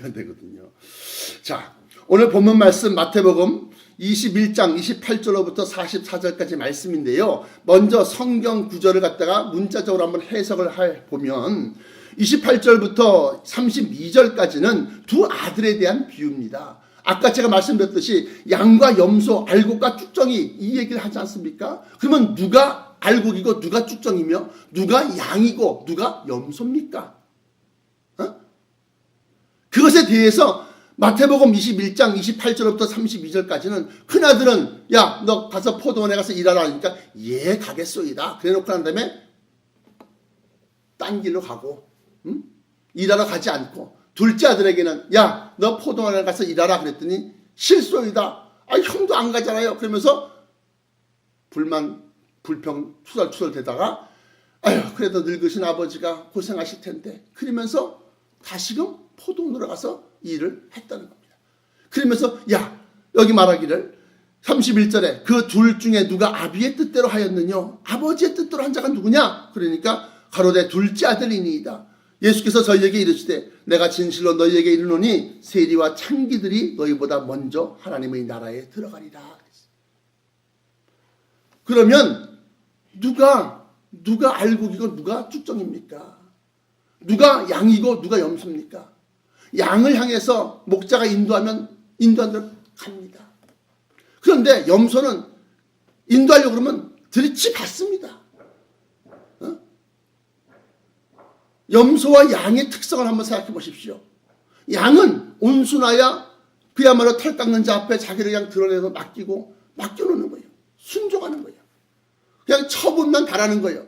해야 되거든요. 자, 오늘 본문 말씀 마태복음 21장 28절로부터 44절까지 말씀인데요. 먼저 성경 구절을 갖다가 문자적으로 한번 해석을 해보면 28절부터 32절까지는 두 아들에 대한 비유입니다. 아까 제가 말씀드렸듯이 양과 염소, 알곡과 쭉정이 이 얘기를 하지 않습니까? 그러면 누가 알곡이고 누가 쭉정이며 누가 양이고 누가 염소입니까? 그것에 대해서 마태복음 21장 28절부터 32절까지는 큰아들은 야, 너 가서 포도원에 가서 일하라 하니까 예, 가겠소이다. 그래놓고 난 다음에 딴 길로 가고 일하러 가지 않고, 둘째 아들에게는 야, 너 포도원에 가서 일하라 그랬더니 싫소이다. 아, 형도 안 가잖아요. 그러면서 불평 투덜투덜 대다가 아유, 그래도 늙으신 아버지가 고생하실 텐데 그러면서 다시금 포도원으로 가서 일을 했다는 겁니다. 그러면서 야, 여기 말하기를 31절에 그 둘 중에 누가 아비의 뜻대로 하였느냐, 아버지의 뜻대로 한 자가 누구냐? 그러니까 가로되 둘째 아들이니이다. 예수께서 저희에게 이르시되 내가 진실로 너희에게 이르노니 세리와 창기들이 너희보다 먼저 하나님의 나라에 들어가리라. 그러면 누가 알곡이고 누가 쭉정입니까? 누가 양이고 누가 염소입니까? 양을 향해서 목자가 인도하면 인도한 대로 갑니다. 그런데 염소는 인도하려고 그러면 들이치받습니다. 염소와 양의 특성을 한번 생각해 보십시오. 양은 온순하야 그야말로 털 깎는 자 앞에 자기를 그냥 드러내서 맡겨놓는 거예요. 순종하는 거예요. 그냥 처분만 바라는 거예요.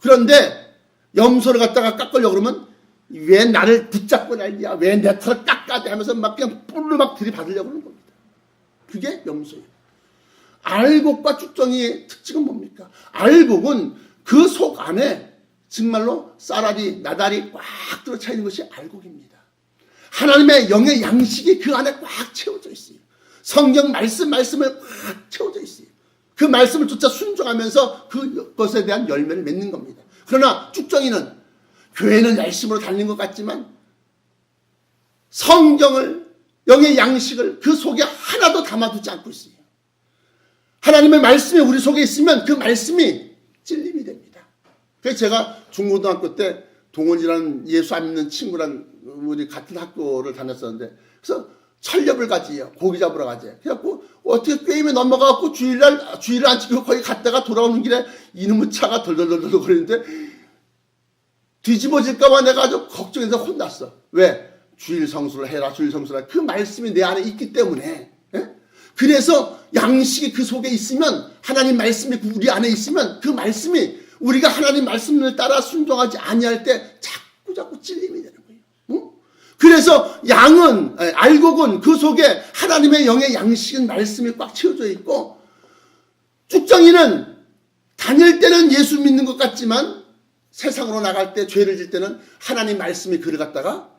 그런데 염소를 갖다가 깎으려고 그러면 왜 나를 붙잡고 난리야, 왜 내 털을 깎아대 하면서 막 그냥 뿔로 막 들이받으려고 하는 겁니다. 그게 염소예요. 알곡과 쭉정이의 특징은 뭡니까? 알곡은 그 속 안에 정말로 쌀알이 나달이 꽉 들어차 있는 것이 알곡입니다. 하나님의 영의 양식이 그 안에 꽉 채워져 있어요. 성경 말씀을 꽉 채워져 있어요. 그 말씀을 쫓아 순종하면서 그것에 대한 열매를 맺는 겁니다. 그러나 쭉정이는 교회는 열심으로 다니는 것 같지만 성경을, 영의 양식을 그 속에 하나도 담아두지 않고 있어요. 하나님의 말씀이 우리 속에 있으면 그 말씀이 찔림이 됩니다. 그래서 제가 중고등학교 때 동원이라는 예수 안 믿는 친구랑 우리 같은 학교를 다녔었는데, 그래서 철렵을 가지요. 고기 잡으러 가지. 그래갖고 어떻게 게임에 넘어가갖고 주일을 안 지키고 거기 갔다가 돌아오는 길에 이놈의 차가 덜덜덜덜 거리는데 뒤집어질까봐 내가 아주 걱정해서 혼났어. 왜? 주일 성수를 해라, 주일 성수를 해라. 그 말씀이 내 안에 있기 때문에. 예? 그래서 양식이 그 속에 있으면, 하나님 말씀이 우리 안에 있으면 그 말씀이 우리가 하나님 말씀을 따라 순종하지 아니할 때 자꾸 찔림이 되는 거예요. 응? 그래서 알곡은 그 속에 하나님의 영의 양식은 말씀이 꽉 채워져 있고, 쭉정이는 다닐 때는 예수 믿는 것 같지만 세상으로 나갈 때, 죄를 질 때는 하나님 말씀이 그를 갖다가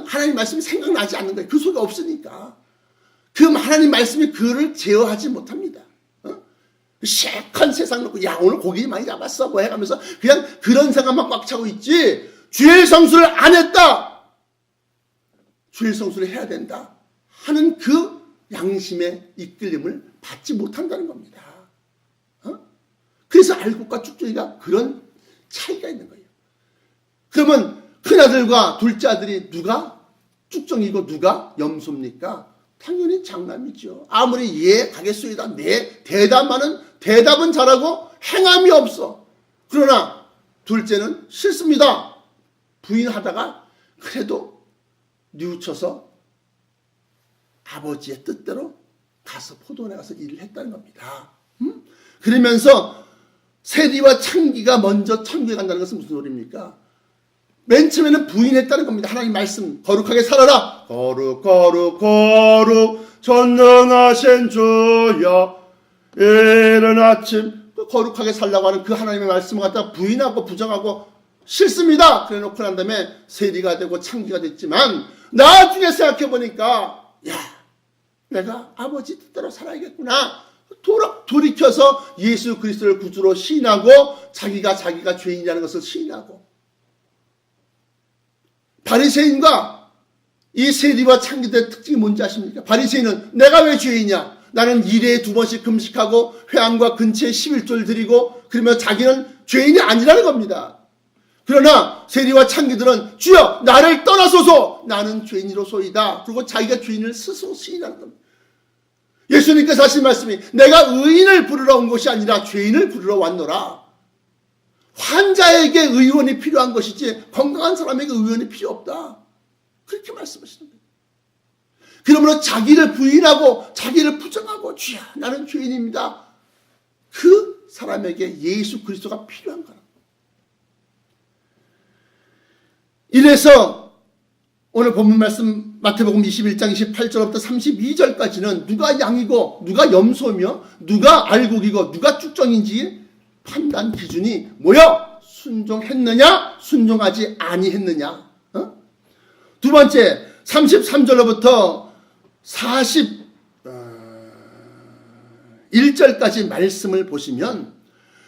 하나님 말씀이 생각나지 않는 거예요. 그 속에 없으니까. 그 하나님 말씀이 그를 제어하지 못합니다. 시큰 세상 놓고 야, 오늘 고기 많이 잡았어 뭐 해가면서 그냥 그런 생각만 꽉 차고 있지, 주일 성수를 안 했다, 주일 성수를 해야 된다 하는 그 양심의 이끌림을 받지 못한다는 겁니다. 그래서 알곡과 쭉정이가 그런 차이가 있는 거예요. 그러면 큰아들과 둘째 아들이 누가 쭉정이고 누가 염소입니까? 당연히 장남이죠. 아무리 예 가겠소이다 네 대답은 잘하고 행함이 없어. 그러나 둘째는 싫습니다. 부인하다가 그래도 뉘우쳐서 아버지의 뜻대로 가서 포도원에 가서 일을 했다는 겁니다. 그러면서 세리와 창기가 먼저 천국에 간다는 것은 무슨 소리입니까? 맨 처음에는 부인했다는 겁니다. 하나님 말씀 거룩하게 살아라. 거룩 전능하신 주여 이른 아침, 거룩하게 살라고 하는 그 하나님의 말씀을 갖다가 부인하고 부정하고 싫습니다. 그래 놓고 난 다음에 세리가 되고 창기가 됐지만 나중에 생각해보니까 야, 내가 아버지 뜻대로 살아야겠구나. 돌이켜서 예수 그리스도를 구주로 시인하고 자기가 죄인이라는 것을 시인하고, 바리새인과 이 세리와 창기들의 특징이 뭔지 아십니까? 바리새인은 내가 왜 죄이냐? 나는 일회에 2번씩 금식하고 회당과 근처에 11조를 드리고 그러면 자기는 죄인이 아니라는 겁니다. 그러나 세리와 창기들은 주여 나를 떠나소서 나는 죄인이로소이다. 그리고 자기가 죄인을 스스로 시인하는 겁니다. 예수님께서 하신 말씀이 내가 의인을 부르러 온 것이 아니라 죄인을 부르러 왔노라. 환자에게 의원이 필요한 것이지 건강한 사람에게 의원이 필요 없다. 그렇게 말씀하시는 거예요. 그러므로 자기를 부인하고 자기를 부정하고 주여 나는 죄인입니다. 그 사람에게 예수 그리스도가 필요한 거라. 이래서 오늘 본문 말씀 마태복음 21장 28절부터 32절까지는 누가 양이고 누가 염소며 누가 알곡이고 누가 쭉정인지 판단 기준이 뭐여? 순종했느냐 순종하지 아니했느냐. 두 번째 33절로부터 41절까지 말씀을 보시면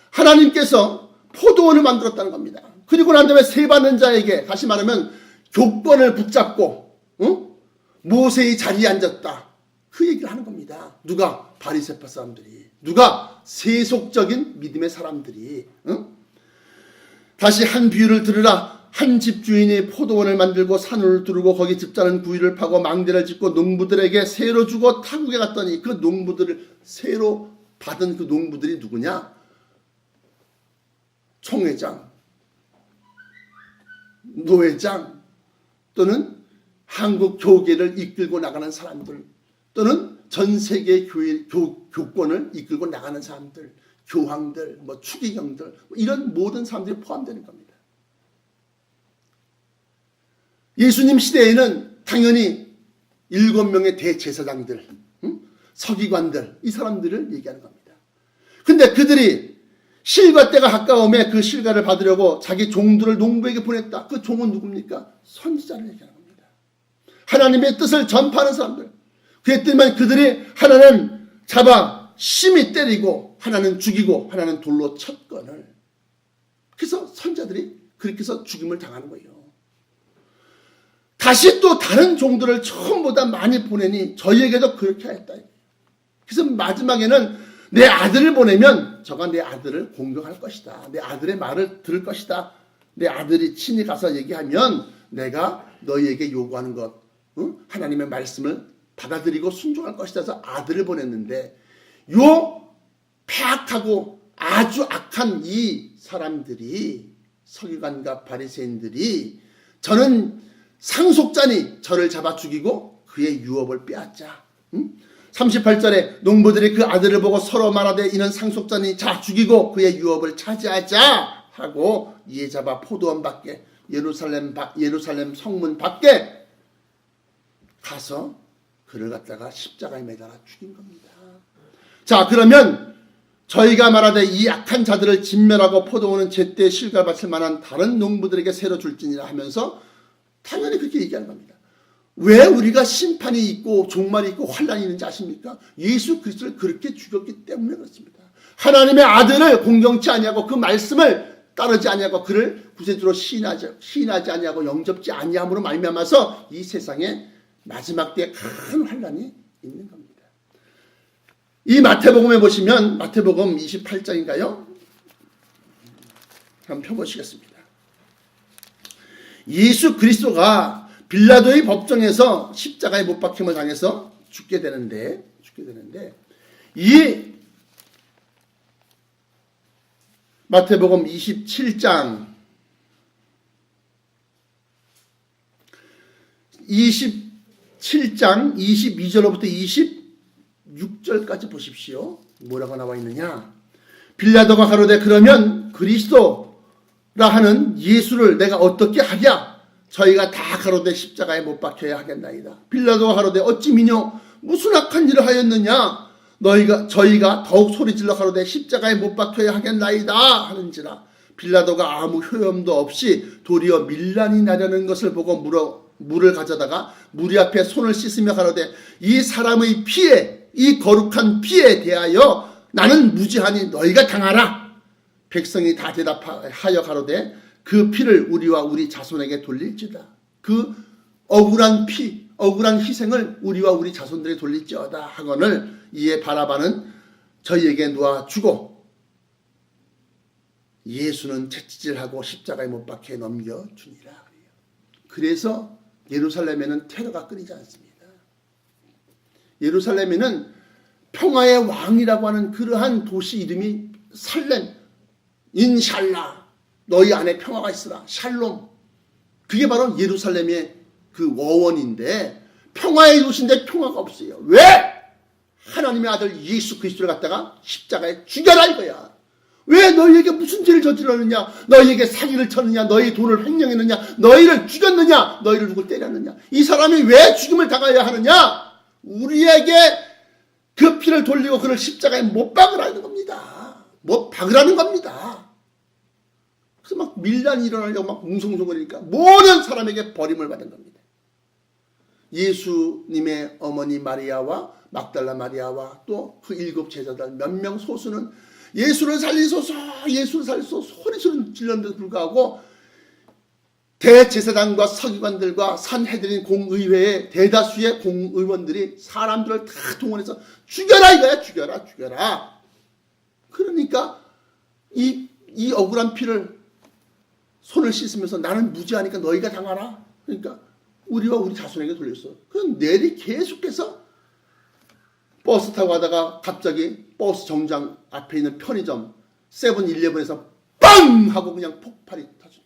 하나님께서 포도원을 만들었다는 겁니다. 그리고 난 다음에 세받는 자에게 다시 말하면 교권을 붙잡고 모세의 자리에 앉았다. 그 얘기를 하는 겁니다. 누가? 바리새파 사람들이. 누가? 세속적인 믿음의 사람들이. 다시 한 비유를 들으라. 한 집주인이 포도원을 만들고 산을 두르고 거기 집자는 구유를 파고 망대를 짓고 농부들에게 세로 주고 타국에 갔더니 그 농부들을 세로 받은 그 농부들이 누구냐? 총회장, 노회장 또는 한국 교계를 이끌고 나가는 사람들 또는 전 세계 교권을 이끌고 나가는 사람들, 교황들, 추기경들 이런 모든 사람들이 포함되는 겁니다. 예수님 시대에는 당연히 7명의 대제사장들, 서기관들 이 사람들을 얘기하는 겁니다. 근데 그들이 실과 때가 가까움에 그 실과를 받으려고 자기 종들을 농부에게 보냈다. 그 종은 누굽니까? 선지자를 얘기하는 겁니다. 하나님의 뜻을 전파하는 사람들. 그랬더니만 그들이 하나는 잡아 심히 때리고 하나는 죽이고 하나는 돌로 쳤건을. 그래서 선자들이 그렇게 해서 죽임을 당하는 거예요. 다시 또 다른 종들을 처음보다 많이 보내니 저희에게도 그렇게 하였다. 그래서 마지막에는 내 아들을 보내면 저가 내 아들을 공경할 것이다. 내 아들의 말을 들을 것이다. 내 아들이 친히 가서 얘기하면 내가 너희에게 요구하는 것, 하나님의 말씀을 받아들이고 순종할 것이다 해서 아들을 보냈는데 요 폐악하고 아주 악한 이 사람들이 서기관과 바리새인들이 저는 상속자니 저를 잡아 죽이고 그의 유업을 빼앗자. 38절에 농부들이 그 아들을 보고 서로 말하되 이는 상속자니 자 죽이고 그의 유업을 차지하자 하고 이에 잡아 포도원 밖에 예루살렘 성문 밖에 가서 그를 갖다가 십자가에 매달아 죽인 겁니다. 자 그러면 저희가 말하되 이 악한 자들을 진멸하고 포도원은 제때 실과 바칠 만한 다른 농부들에게 새로 줄지니라 하면서 당연히 그렇게 얘기하는 겁니다. 왜 우리가 심판이 있고 종말이 있고 환란이 있는지 아십니까? 예수 그리스도를 그렇게 죽였기 때문에 그렇습니다. 하나님의 아들을 공경치 아니하고 그 말씀을 따르지 아니하고 그를 구세주로 시인하지 아니하고 영접지 아니함으로 말미암아서 이 세상에 마지막 때에 큰 환란이 있는 겁니다. 이 마태복음에 보시면 마태복음 28장인가요? 한번 펴보시겠습니다. 예수 그리스도가 빌라도의 법정에서 십자가에 못 박힘을 당해서 죽게 되는데 이 마태복음 27장 22절로부터 26절까지 보십시오. 뭐라고 나와 있느냐? 빌라도가 가로되 그러면 그리스도라 하는 예수를 내가 어떻게 하랴? 저희가 다 가로되 십자가에 못 박혀야 하겠나이다. 빌라도가 가로되 어찌 미뇨 무슨 악한 일을 하였느냐? 저희가 더욱 소리질러 가로되 십자가에 못 박혀야 하겠나이다 하는지라. 빌라도가 아무 효염도 없이 도리어 밀란이 나려는 것을 보고 물을 가져다가 무리 앞에 손을 씻으며 가로되 이 사람의 피에 이 거룩한 피에 대하여 나는 무죄하니 너희가 당하라. 백성이 다 대답하여 가로되 그 피를 우리와 우리 자손에게 돌릴지다. 그 억울한 피, 억울한 희생을 우리와 우리 자손들에게 돌릴지어다 하거늘 이에 바라바는 저희에게 놓아주고 예수는 채찍질하고 십자가에 못 박혀 넘겨주니라. 그래서 예루살렘에는 테러가 끊이지 않습니다. 예루살렘에는 평화의 왕이라고 하는 그러한 도시 이름이 살렘, 인샬라, 너희 안에 평화가 있으라, 샬롬. 그게 바로 예루살렘의 그 원인데 평화의 도시인데 평화가 없어요. 왜? 하나님의 아들 예수 그리스도를 갖다가 십자가에 죽여라 이거야. 왜 너희에게 무슨 죄를 저질렀느냐? 너희에게 사기를 쳤느냐? 너희 돈을 횡령했느냐? 너희를 죽였느냐? 너희를 누굴 때렸느냐? 이 사람이 왜 죽임을 당하여야 하느냐? 우리에게 그 피를 돌리고 그를 십자가에 못 박으라는 겁니다. 못 박으라는 겁니다. 그래서 막 밀란이 일어나려고 막 웅성웅성거리니까 모든 사람에게 버림을 받은 겁니다. 예수님의 어머니 마리아와 막달라 마리아와 또 그 7 제자들 몇 명 소수는 예수를 살리소서, 예수를 살리소서 소리 질렀는데도 불구하고 대제사장과 서기관들과 산헤드린 공의회의 대다수의 공의원들이 사람들을 다 동원해서 죽여라 이거야. 죽여라, 죽여라. 그러니까 이 억울한 피를 손을 씻으면서 나는 무죄하니까 너희가 당하라. 그러니까 우리와 우리 자손에게 돌렸어. 그럼 내리 계속해서 버스 타고 가다가 갑자기 버스 정장 앞에 있는 편의점 세븐일레븐에서 빵! 하고 그냥 폭발이 터져.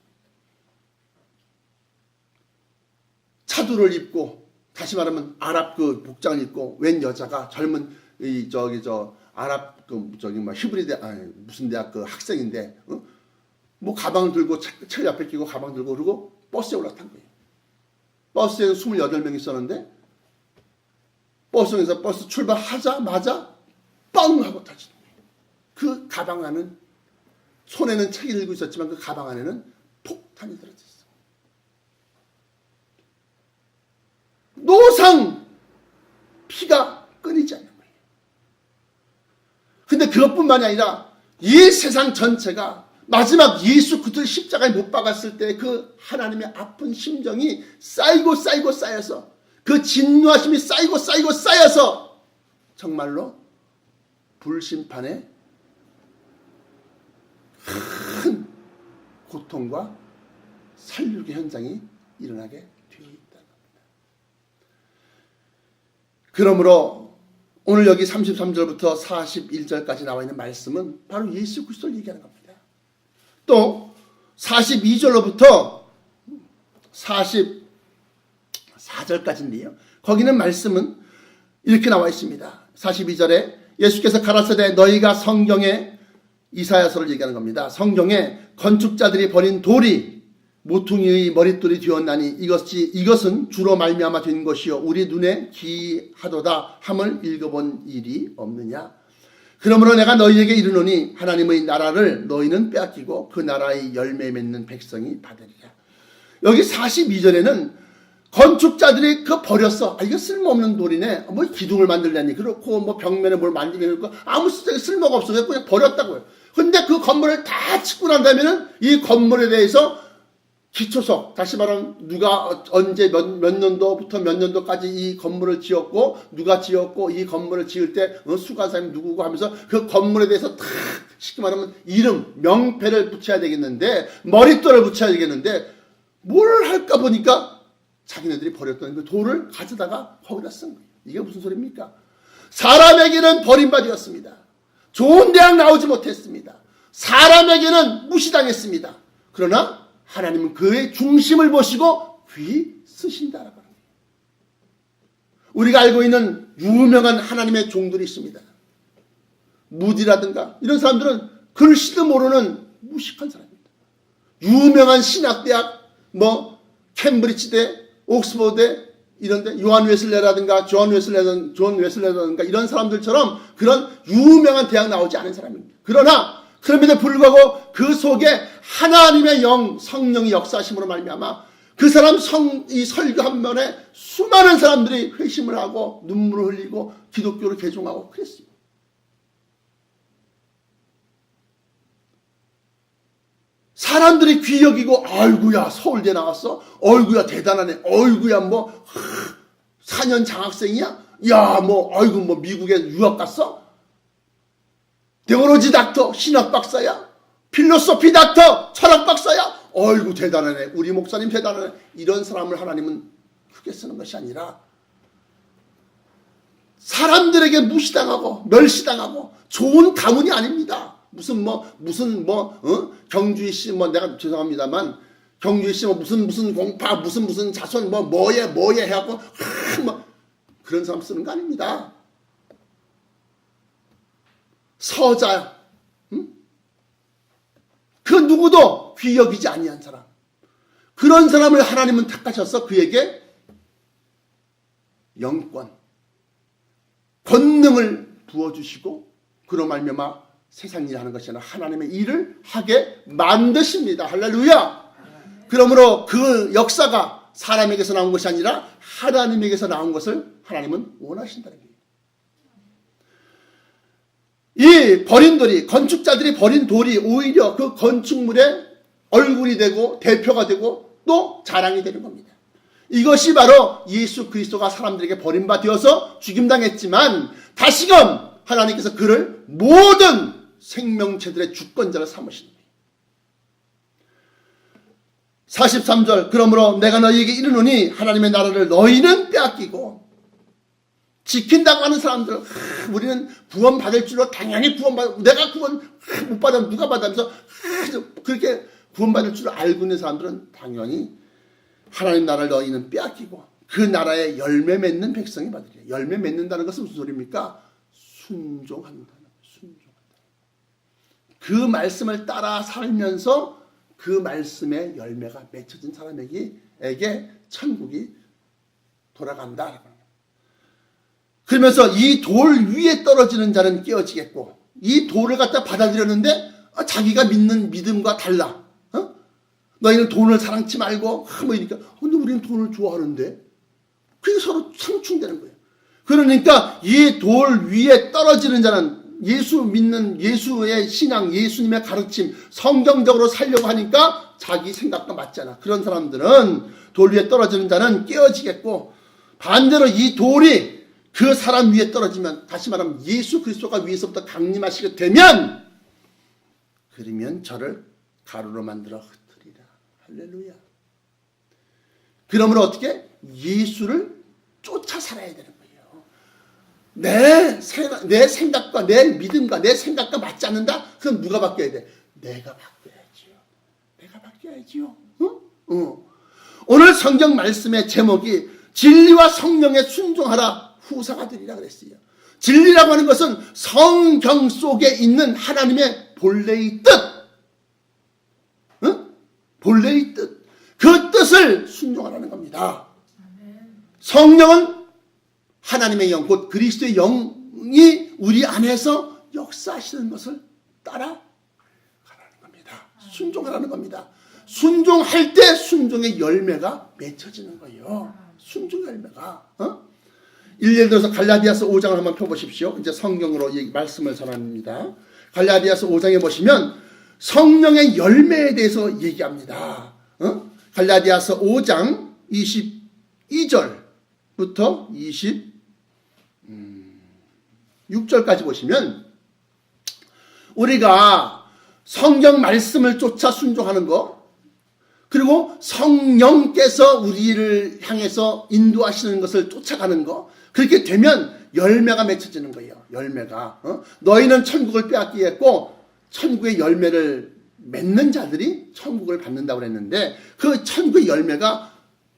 차두를 입고 다시 말하면 아랍 그 복장을 입고 웬 여자가 젊은 아랍 히브리 대 무슨 대학 그 학생인데 뭐 가방을 들고 책 옆에 끼고 가방 들고 그러고 버스에 올라탄 거예요. 버스에 28명 있었는데 버스에서 버스 출발하자마자 뻥 하고 터지는 거예요. 그 가방 안은 손에는 책이 들고 있었지만 그 가방 안에는 폭탄이 들어져 있어. 노상 피가 끊이지 않는 거예요. 근데 그것뿐만이 아니라 이 세상 전체가 마지막 예수 그리스도를 십자가에 못 박았을 때 그 하나님의 아픈 심정이 쌓이고 쌓여서 그 진노하심이 쌓이고 쌓여서 정말로 불심판의 큰 고통과 살육의 현장이 일어나게 되어 있다는 겁니다. 그러므로 오늘 여기 33절부터 41절까지 나와 있는 말씀은 바로 예수 그리스도를 얘기하는 겁니다. 또 42절로부터 44절까지인데요. 거기는 말씀은 이렇게 나와 있습니다. 42절에 예수께서 가라사대 너희가 성경에 이사야서를 얘기하는 겁니다. 성경에 건축자들이 버린 돌이 모퉁이의 머릿돌이 되었나니 이것은 주로 말미암아 된 것이요 우리 눈에 기하도다 함을 읽어본 일이 없느냐. 그러므로 내가 너희에게 이르노니 하나님의 나라를 너희는 빼앗기고 그 나라의 열매 맺는 백성이 받으리라. 여기 42절에는 건축자들이 그거 버렸어. 이거 쓸모없는 돌이네. 뭐 기둥을 만들려니 그렇고 뭐 벽면에 뭘 만들려니 그렇고 아무 쓸모가 없어. 그냥 버렸다고요. 근데 그 건물을 다 짓고 난 다음에는 이 건물에 대해서 기초석, 다시 말하면 누가 언제 몇 년도부터 몇 년도까지 이 건물을 지었고 누가 지었고 이 건물을 지을 때 수가사님 누구고 하면서 그 건물에 대해서 다 쉽게 말하면 이름, 명패를 붙여야 되겠는데 머릿돌을 붙여야 되겠는데 뭘 할까 보니까 자기네들이 버렸던 그 돌을 가져다가 거기다 쓴 거예요. 이게 무슨 소리입니까? 사람에게는 버림받이었습니다. 좋은 대학 나오지 못했습니다. 사람에게는 무시당했습니다. 그러나 하나님은 그의 중심을 보시고 귀 쓰신다라고 합니다. 우리가 알고 있는 유명한 하나님의 종들이 있습니다. 무디라든가 이런 사람들은 글씨도 모르는 무식한 사람입니다. 유명한 신학대학 캠브리지대 옥스퍼드 이런데 요한 웨슬레라든가 존 웨슬레라든가 이런 사람들처럼 그런 유명한 대학 나오지 않은 사람입니다. 그럼에도 불구하고 그 속에 하나님의 영 성령이 역사하심으로 말미암아 그 사람 이 설교 한 번에 수많은 사람들이 회심을 하고 눈물을 흘리고 기독교를 개종하고 그랬어요. 사람들이 귀 여기고 아이고야 서울대 나왔어? 어이구야 대단하네. 어이구야 뭐 4년 장학생이야? 야 뭐 아이고 뭐 미국에 유학 갔어? 테올로지 닥터 신학 박사야? 필로소피 닥터 철학 박사야? 어이구 대단하네. 우리 목사님 대단하네. 이런 사람을 하나님은 크게 쓰는 것이 아니라 사람들에게 무시당하고 멸시당하고 좋은 가문이 아닙니다. 무슨 경주희 씨 내가 죄송합니다만 경주희 씨 무슨 공파 무슨 자손 뭐예 해갖고 그런 사람 쓰는 거 아닙니다. 서자 그 누구도 귀 여기지 아니한 사람, 그런 사람을 하나님은 택하셔서 그에게 영권 권능을 부어주시고 그로 말미암아 세상 일을 하는 것이 아니라 하나님의 일을 하게 만드십니다. 할렐루야. 그러므로 그 역사가 사람에게서 나온 것이 아니라 하나님에게서 나온 것을 하나님은 원하신다는 거예요. 이 버린 돌이, 건축자들이 버린 돌이 오히려 그 건축물의 얼굴이 되고 대표가 되고 또 자랑이 되는 겁니다. 이것이 바로 예수 그리스도가 사람들에게 버림받아 되어서 죽임당했지만 다시금 하나님께서 그를 모든 생명체들의 주권자를 삼으신 거예요. 43절 그러므로 내가 너희에게 이르노니 하나님의 나라를 너희는 빼앗기고 지킨다고 하는 사람들 우리는 구원받을 줄로 당연히 내가 구원 못 받으면 누가 받으면서 그렇게 구원받을 줄 알고 있는 사람들은 당연히 하나님 나라를 너희는 빼앗기고 그 나라에 열매 맺는 백성이 받으리라. 열매 맺는다는 것은 무슨 소리입니까? 순종한다. 그 말씀을 따라 살면서 그 말씀의 열매가 맺혀진 사람에게 천국이 돌아간다. 그러면서 이 돌 위에 떨어지는 자는 깨어지겠고 이 돌을 갖다 받아들였는데 자기가 믿는 믿음과 달라. 너희는 돈을 사랑치 말고 이러니까 근데 우리는 돈을 좋아하는데 그게 서로 상충되는 거예요. 그러니까 이 돌 위에 떨어지는 자는 예수 믿는 예수의 신앙, 예수님의 가르침, 성경적으로 살려고 하니까 자기 생각과 맞잖아. 그런 사람들은 돌 위에 떨어지는 자는 깨어지겠고 반대로 이 돌이 그 사람 위에 떨어지면 다시 말하면 예수 그리스도가 위에서부터 강림하시게 되면 그러면 저를 가루로 만들어 흩으리라. 할렐루야. 그러므로 어떻게? 예수를 쫓아 살아야 되는 거예요. 내 생각과 내 믿음과 내 생각과 맞지 않는다? 그럼 누가 바뀌어야 돼? 내가 바뀌어야지요. 내가 바뀌어야지요. 오늘 성경 말씀의 제목이 진리와 성령에 순종하라 후사가 되리라 그랬어요. 진리라고 하는 것은 성경 속에 있는 하나님의 본래의 뜻, 본래의 뜻, 그 뜻을 순종하라는 겁니다. 성령은 하나님의 영, 곧 그리스도의 영이 우리 안에서 역사하시는 것을 따라가라는 겁니다. 순종하라는 겁니다. 순종할 때 순종의 열매가 맺혀지는 거예요. 순종의 열매가. 예를 들어서 갈라디아서 5장을 한번 펴보십시오. 이제 성경으로 말씀을 전합니다. 갈라디아서 5장에 보시면 성령의 열매에 대해서 얘기합니다. 갈라디아서 5장 22절부터 26절까지 보시면 우리가 성경 말씀을 쫓아 순종하는 거, 그리고 성령께서 우리를 향해서 인도하시는 것을 쫓아가는 거, 그렇게 되면 열매가 맺혀지는 거예요. 열매가. 너희는 천국을 빼앗기겠고 천국의 열매를 맺는 자들이 천국을 받는다고 그랬는데 그 천국의 열매가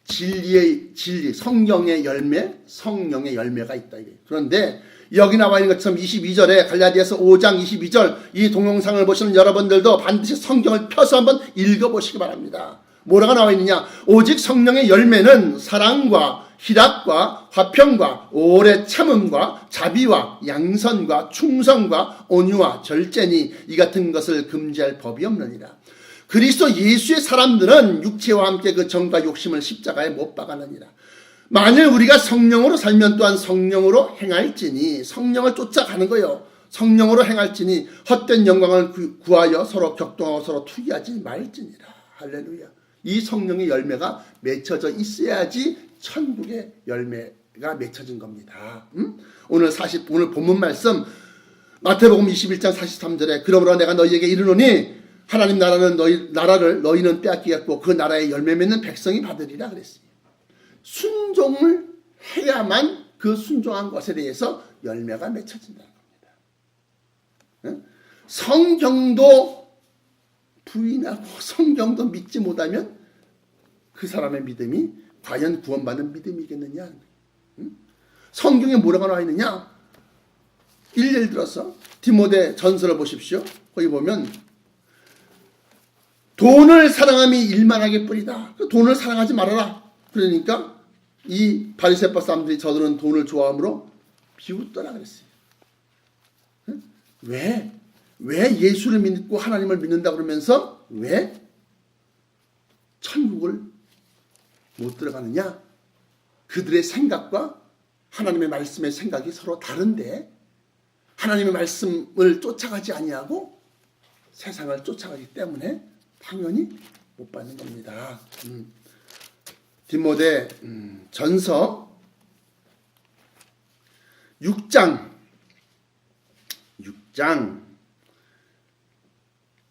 진리, 성령의 열매, 성령의 열매가 있다. 그런데 여기 나와 있는 것처럼 22절에 갈라디아서 5장 22절 이 동영상을 보시는 여러분들도 반드시 성경을 펴서 한번 읽어보시기 바랍니다. 뭐라고 나와 있느냐? 오직 성령의 열매는 사랑과 희락과 화평과 오래 참음과 자비와 양선과 충성과 온유와 절제니 이 같은 것을 금지할 법이 없느니라. 그리스도 예수의 사람들은 육체와 함께 그 정과 욕심을 십자가에 못 박았느니라. 만일 우리가 성령으로 살면 또한 성령으로 행할지니 성령을 쫓아가는 거예요. 성령으로 행할지니 헛된 영광을 구하여 서로 격동하고 서로 투기하지 말지니라. 할렐루야. 이 성령의 열매가 맺혀져 있어야지 천국의 열매가 맺혀진 겁니다. 오늘 본문 말씀 마태복음 21장 43절에 그러므로 내가 너희에게 이르노니 하나님 나라를 너희는 빼앗기겠고 그 나라의 열매 맺는 백성이 받으리라 그랬어요. 순종을 해야만 그 순종한 것에 대해서 열매가 맺혀진다는 겁니다. 성경도 부인하고 성경도 믿지 못하면 그 사람의 믿음이 과연 구원받는 믿음이겠느냐. 성경에 뭐라고 나와 있느냐. 예를 들어서 디모데 전서를 보십시오. 거기 보면 돈을 사랑함이 일만하게 뿌리다. 돈을 사랑하지 말아라. 그러니까 이 바리새파 사람들이 저들은 돈을 좋아함으로 비웃더라 그랬어요. 왜 예수를 믿고 하나님을 믿는다 그러면서 왜 천국을 못 들어가느냐? 그들의 생각과 하나님의 말씀의 생각이 서로 다른데 하나님의 말씀을 쫓아가지 아니하고 세상을 쫓아가기 때문에 당연히 못 받는 겁니다. 디모데 전서 6장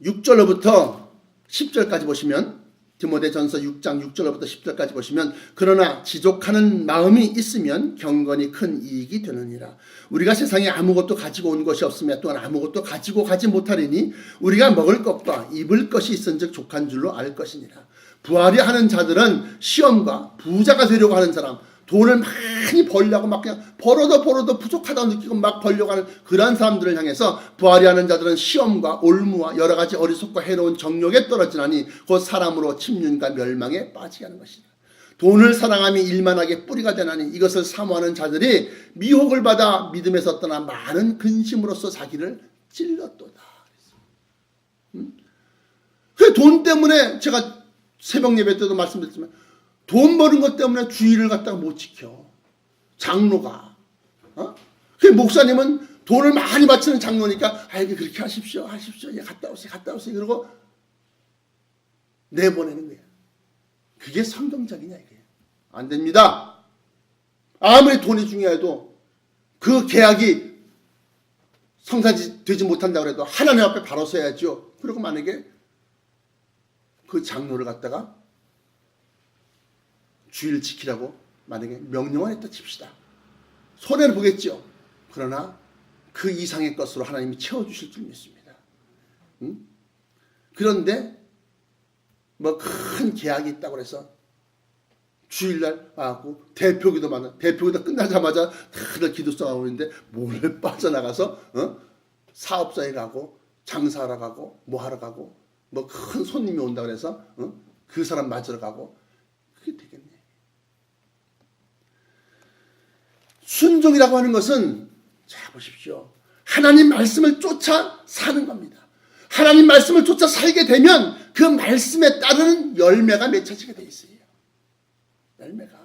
6절로부터 10절까지 보시면 디모데 전서 6장 6절로부터 10절까지 보시면 그러나 지족하는 마음이 있으면 경건이 큰 이익이 되느니라. 우리가 세상에 아무것도 가지고 온 것이 없으며 또한 아무것도 가지고 가지 못하리니 우리가 먹을 것과 입을 것이 있은즉 족한 줄로 알 것이니라. 부하려 하는 자들은 시험과 부자가 되려고 하는 사람, 돈을 많이 벌려고 막 그냥 벌어도 부족하다고 느끼고 막 벌려고 하는 그러한 사람들을 향해서 부하려 하는 자들은 시험과 올무와 여러 가지 어리석고 해로운 정욕에 떨어지나니 곧 사람으로 침륜과 멸망에 빠지게 하는 것이다. 돈을 사랑함이 일만하게 뿌리가 되나니 이것을 사모하는 자들이 미혹을 받아 믿음에서 떠나 많은 근심으로써 자기를 찔렀도다. 그 돈 때문에 제가 새벽 예배 때도 말씀드렸지만 돈 버는 것 때문에 주의를 갖다가 못 지켜. 장로가. 그 목사님은 돈을 많이 바치는 장로니까 그렇게 하십시오. 예, 갔다 오세요. 그러고 내보내는 거야. 그게 성경적이냐 이게. 안 됩니다. 아무리 돈이 중요해도 그 계약이 성사되지 못한다고 해도 하나님 앞에 바로 서야죠. 그리고 만약에 그 장로를 갖다가 주의를 지키라고 만약에 명령을 했다 칩시다. 손해를 보겠죠. 그러나 그 이상의 것으로 하나님이 채워주실 줄 믿습니다. 그런데 뭐 큰 계약이 있다고 해서 주일날 와갖고 대표기도 끝나자마자 다들 기도성하고 있는데 몰래 빠져나가서 사업자에 가고 장사하러 가고 뭐 하러 가고 뭐 큰 손님이 온다고 해서 그 사람 맞으러 가고 그게 되겠네. 순종이라고 하는 것은 자 보십시오. 하나님 말씀을 쫓아 사는 겁니다. 하나님 말씀을 쫓아 살게 되면 그 말씀에 따르는 열매가 맺혀지게 돼 있어요. 열매가.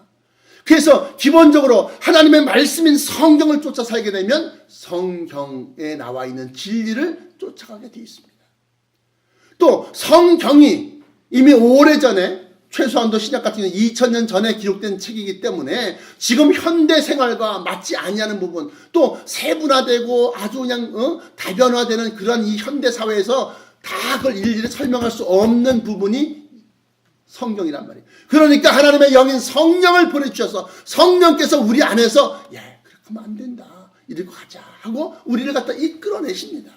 그래서 기본적으로 하나님의 말씀인 성경을 쫓아 살게 되면 성경에 나와 있는 진리를 쫓아가게 돼 있습니다. 또 성경이 이미 오래전에 최소한도 신약 같은 경우는 2000년 전에 기록된 책이기 때문에 지금 현대 생활과 맞지 아니하는 부분 또 세분화되고 아주 그냥 다변화되는 그런 이 현대 사회에서 다 그걸 일일이 설명할 수 없는 부분이 성경이란 말이에요. 그러니까 하나님의 영인 성령을 보내주셔서 성령께서 우리 안에서 그렇게 하면 안 된다. 이리로 가자 하고 우리를 갖다 이끌어내십니다.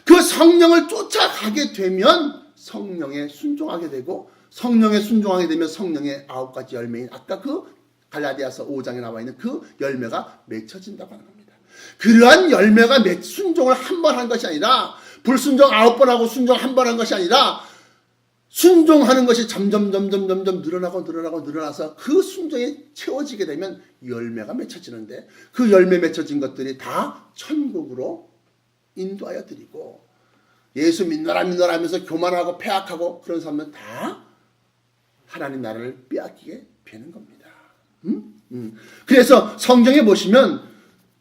그 성령을 쫓아가게 되면 성령에 순종하게 되고 성령에 순종하게 되면 성령의 9가지 열매인 아까 그 갈라디아서 5장에 나와 있는 그 열매가 맺혀진다고 하는 겁니다. 그러한 열매가 순종을 한 번 한 것이 아니라 불순종 9번 하고 순종 한 번 한 것이 아니라 순종하는 것이 점점 늘어나서 그 순종이 채워지게 되면 열매가 맺혀지는데 그 열매 맺혀진 것들이 다 천국으로 인도하여 드리고 예수 믿노라 하면서 교만하고 폐악하고 그런 사람은 다 하나님 나라를 빼앗기게 되는 겁니다. 그래서 성경에 보시면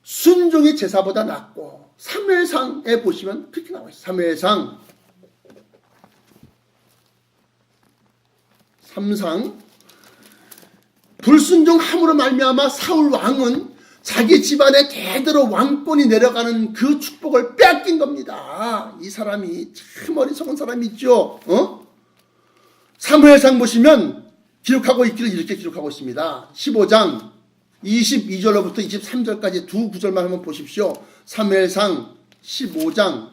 순종이 제사보다 낫고 사무엘상에 보시면 그렇게 나와 있어요. 사무엘상 3상 불순종함으로 말미암아 사울 왕은 자기 집안에 대대로 왕권이 내려가는 그 축복을 빼앗긴 겁니다. 이 사람이 참 어리석은 사람이죠. 사무엘상 보시면 기록하고 있기를 이렇게 기록하고 있습니다. 15장 22절로부터 23절까지 두 구절만 한번 보십시오. 사무엘상 15장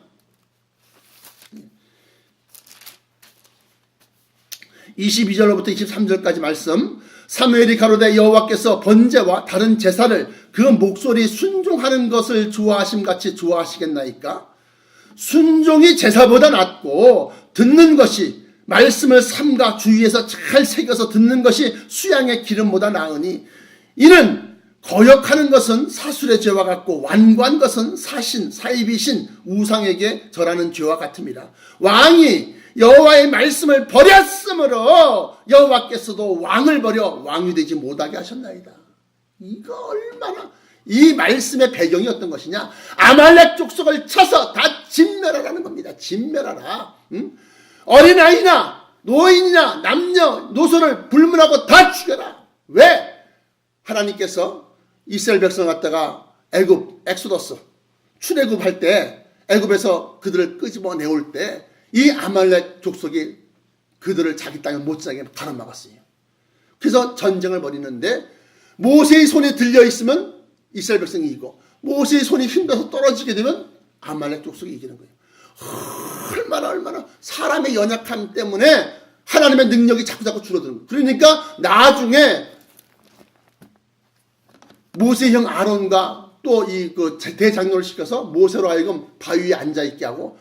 22절로부터 23절까지 말씀. 사무엘이 가로되 여호와께서 번제와 다른 제사를 그 목소리 순종하는 것을 좋아하심같이 좋아하시겠나이까? 순종이 제사보다 낫고 듣는 것이 말씀을 삼가 주위에서 잘 새겨서 듣는 것이 수양의 기름보다 나으니 이는 거역하는 것은 사술의 죄와 같고 완고한 것은 사신 사입이신 우상에게 절하는 죄와 같음이라. 왕이 여호와의 말씀을 버렸으므로 여호와께서도 왕을 버려 왕이 되지 못하게 하셨나이다. 이거 얼마나 이 말씀의 배경이 어떤 것이냐? 아말렉 족속을 쳐서 다 진멸하라는 겁니다. 진멸하라. 어린아이나 노인이나 남녀 노소를 불문하고 다 죽여라. 왜? 하나님께서 이스라엘 백성을 갖다가 애굽 엑소더스 출애굽할 때 애굽에서 그들을 끄집어 내올 때 이 아말렉 족속이 그들을 자기 땅에 못 지나게 가로막았어요. 그래서 전쟁을 벌이는데 모세의 손에 들려 있으면 이스라엘 백성이 이기고 모세의 손이 힘들어서 떨어지게 되면 아말렉 족속이 이기는 거예요. 얼마나 사람의 연약함 때문에 하나님의 능력이 자꾸 줄어드는 거예요. 그러니까 나중에 모세 형 아론과 또 이 대장로를 시켜서 모세로 하여금 바위 위에 앉아있게 하고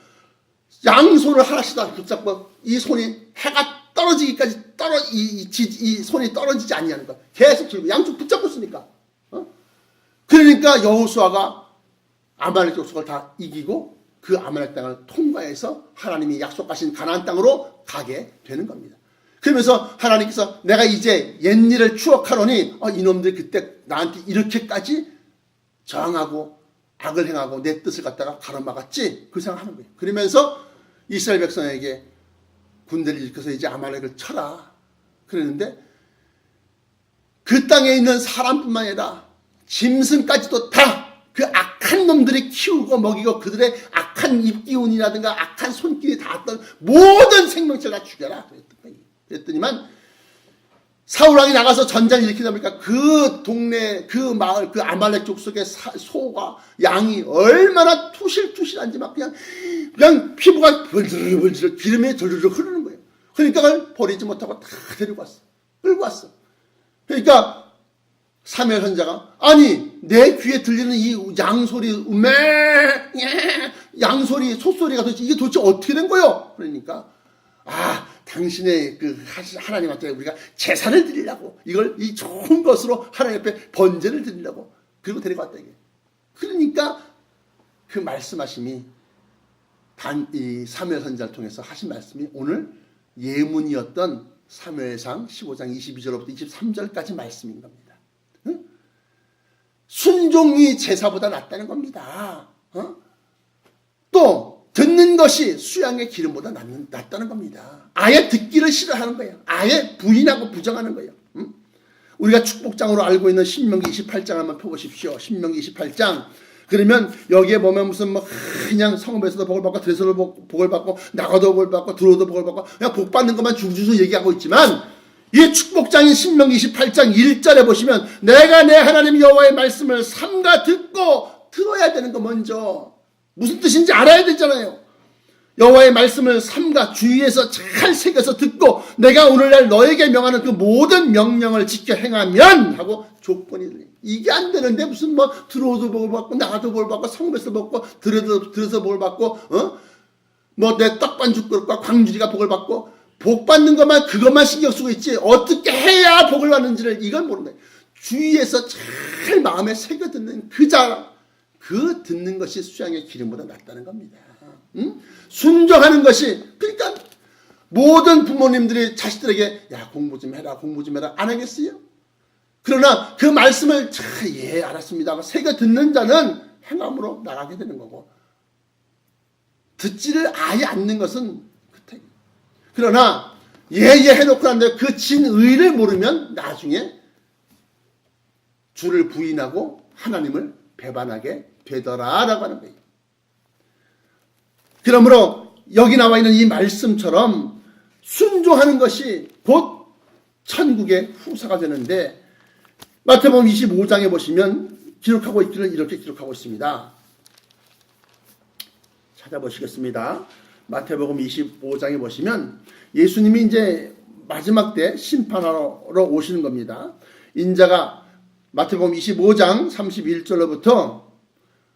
양손을 하나씩 다 붙잡고 이 손이 해가 떨어지기까지 이 손이 떨어지지 않냐는 거야. 계속 들고 양쪽 붙잡고 있으니까. 그러니까 여호수아가 아말렉 족속을 다 이기고 그 아말렉 땅을 통과해서 하나님이 약속하신 가나안 땅으로 가게 되는 겁니다. 그러면서 하나님께서 내가 이제 옛일을 추억하노니 이놈들이 그때 나한테 이렇게까지 저항하고 악을 행하고 내 뜻을 갖다가 가로막았지 그 생각하는 거예요. 그러면서 이스라엘 백성에게 군대를 일으켜서 이제 아말렉을 쳐라 그랬는데 그 땅에 있는 사람뿐만 아니라 짐승까지도 다 그 악한 놈들이 키우고 먹이고 그들의 악한 입기운이라든가 악한 손길이 닿았던 모든 생명체를 다 죽여라 그랬더니만 사울왕이 나가서 전쟁을 일으키다 보니까 그 동네 그 마을 그 아말렉 족속의 소가 양이 얼마나 투실투실한지 막 그냥 피부가 벌들벌들 기름이 절절 흐르는 거예요. 그러니까 그걸 버리지 못하고 다 데리고 왔어. 끌고 왔어. 그러니까 사무엘 선지자가 아니 내 귀에 들리는 이 양소리 양소리 소소리가 이게 도대체 어떻게 된 거요? 그러니까 당신의 그 하나님한테 우리가 제사를 드리려고 이걸 이 좋은 것으로 하나님 앞에 번제를 드리려고 그리고 데려왔다 이게. 그러니까 그 말씀하심이 이 사무엘 선지자를 통해서 하신 말씀이 오늘 예문이었던 사무엘상 15장 22절부터 23절까지 말씀인 겁니다. 응? 순종이 제사보다 낫다는 겁니다. 또 듣는 것이 수양의 기름보다 낫다는 겁니다. 아예 듣기를 싫어하는 거예요. 아예 부인하고 부정하는 거예요. 우리가 축복장으로 알고 있는 신명기 28장 한번 펴보십시오. 신명기 28장. 그러면 여기에 보면 무슨 그냥 성읍에서도 복을 받고 들에서도 복을 받고 나가도 복을 받고 들어도 복을 받고 그냥 복 받는 것만 줄줄줄 얘기하고 있지만 이 축복장인 신명기 28장 1절에 보시면 내가 내 하나님 여호와의 말씀을 삼가 듣고 들어야 되는 거 먼저 무슨 뜻인지 알아야 되잖아요. 여호와의 말씀을 삼가 주위에서 잘 새겨서 듣고 내가 오늘날 너에게 명하는 그 모든 명령을 지켜 행하면 하고 조건이 들려요. 이게 안 되는데 무슨 들어오도 복을 받고 나가도 복을 받고 성읍에서 받고 들어서 복을 받고 내 떡반죽 그릇과 광주리가 복을 받고 복 받는 것만 그것만 신경 쓰고 있지 어떻게 해야 복을 받는지를 이걸 모르는 거예요. 주위에서 잘 마음에 새겨 듣는 그 듣는 것이 수양의 기름보다 낫다는 겁니다. 순종하는 것이 그러니까 모든 부모님들이 자식들에게 야 공부 좀 해라 안 하겠어요? 그러나 그 말씀을 알았습니다 새겨 듣는 자는 행함으로 나가게 되는 거고 듣지를 아예 않는 것은 그때. 그러나 예예 해놓고 난데 그 진의를 모르면 나중에 주를 부인하고 하나님을 배반하게 되더라라고 하는 거예요. 그러므로 여기 나와 있는 이 말씀처럼 순종하는 것이 곧 천국의 후사가 되는데, 마태복음 25장에 보시면 기록하고 있기를 이렇게 기록하고 있습니다. 찾아보시겠습니다. 마태복음 25장에 보시면 예수님이 이제 마지막 때 심판하러 오시는 겁니다. 인자가 마태복음 25장 31절로부터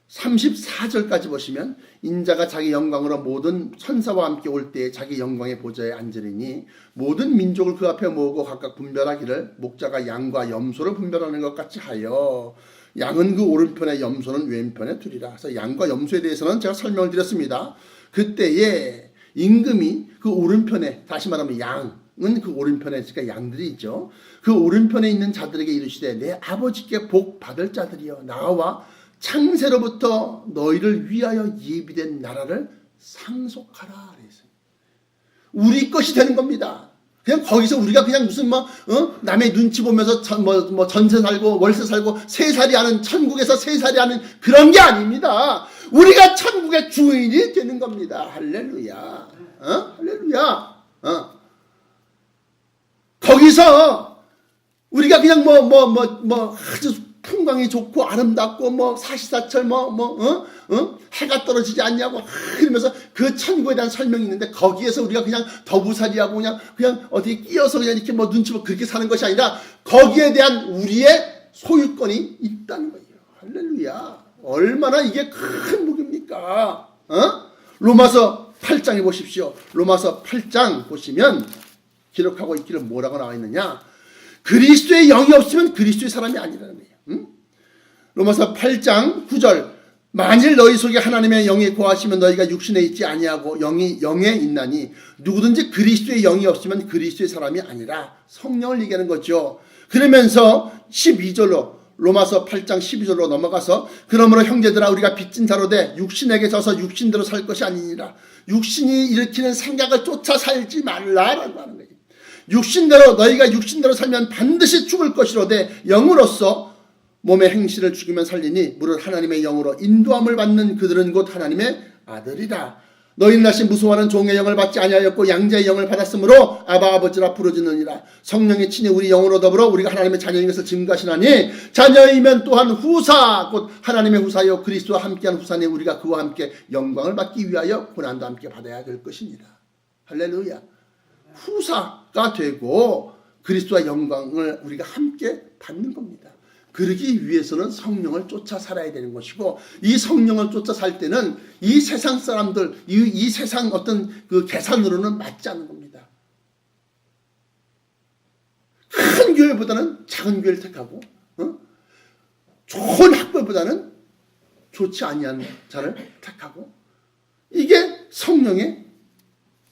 34절까지 보시면 인자가 자기 영광으로 모든 천사와 함께 올 때에 자기 영광의 보좌에 앉으리니 모든 민족을 그 앞에 모으고 각각 분별하기를 목자가 양과 염소를 분별하는 것 같이 하여 양은 그 오른편에 염소는 왼편에 두리라. 그래서 양과 염소에 대해서는 제가 설명을 드렸습니다. 그때에 임금이 그 오른편에, 다시 말하면 양은 그 오른편에 있으니까 양들이 있죠. 그 오른편에 있는 자들에게 이르시되 내 아버지께 복 받을 자들이여 나와 창세로부터 너희를 위하여 예비된 나라를 상속하라. 그래서 우리 것이 되는 겁니다. 그냥 거기서 우리가 그냥 무슨 남의 눈치 보면서 전세 살고 월세 살고 세살이 하는, 천국에서 세살이 하는 그런 게 아닙니다. 우리가 천국의 주인이 되는 겁니다. 할렐루야. 할렐루야. 거기서 우리가 그냥 아주 풍광이 좋고 아름답고 사시사철 해가 떨어지지 않냐고 이러면서 그 천국에 대한 설명이 있는데, 거기에서 우리가 그냥 더부살이하고 그냥 어디 끼어서 그냥 이렇게 눈치 보고 그렇게 사는 것이 아니라 거기에 대한 우리의 소유권이 있다는 거예요. 할렐루야. 얼마나 이게 큰 복입니까? 로마서 8장에 보십시오. 로마서 8장 보시면 기록하고 있기를 뭐라고 나와 있느냐? 그리스도의 영이 없으면 그리스도의 사람이 아니라는 거예요. 로마서 8장 9절 만일 너희 속에 하나님의 영이 거하시면 너희가 육신에 있지 아니하고 영에 있나니 누구든지 그리스도의 영이 없으면 그리스도의 사람이 아니라, 성령을 얘기하는 거죠. 그러면서 12절로 로마서 8장 12절로 넘어가서 그러므로 형제들아 우리가 빚진 자로 돼 육신에게 져서 육신대로 살 것이 아니니라. 육신이 일으키는 생각을 쫓아 살지 말라라고 하는 거예요. 육신대로 너희가 육신대로 살면 반드시 죽을 것이로되 영으로서 몸의 행실을 죽이면 살리니 무릇 하나님의 영으로 인도함을 받는 그들은 곧 하나님의 아들이라. 너희는 다시 무수하는 종의 영을 받지 아니하였고 양자의 영을 받았으므로 아바 아버지라 부르짖느니라. 성령이 친히 우리 영으로 더불어 우리가 하나님의 자녀인 것을 증거하시나니 자녀이면 또한 후사 곧 하나님의 후사요 그리스도와 함께한 후사니 우리가 그와 함께 영광을 받기 위하여 고난도 함께 받아야 될 것이니라. 할렐루야. 후사가 되고 그리스도와 영광을 우리가 함께 받는 겁니다. 그러기 위해서는 성령을 쫓아 살아야 되는 것이고, 이 성령을 쫓아 살 때는 이 세상 사람들, 이 세상 어떤 그 계산으로는 맞지 않는 겁니다. 큰 교회보다는 작은 교회를 택하고, 좋은 학교보다는 좋지 아니한 자를 택하고, 이게 성령의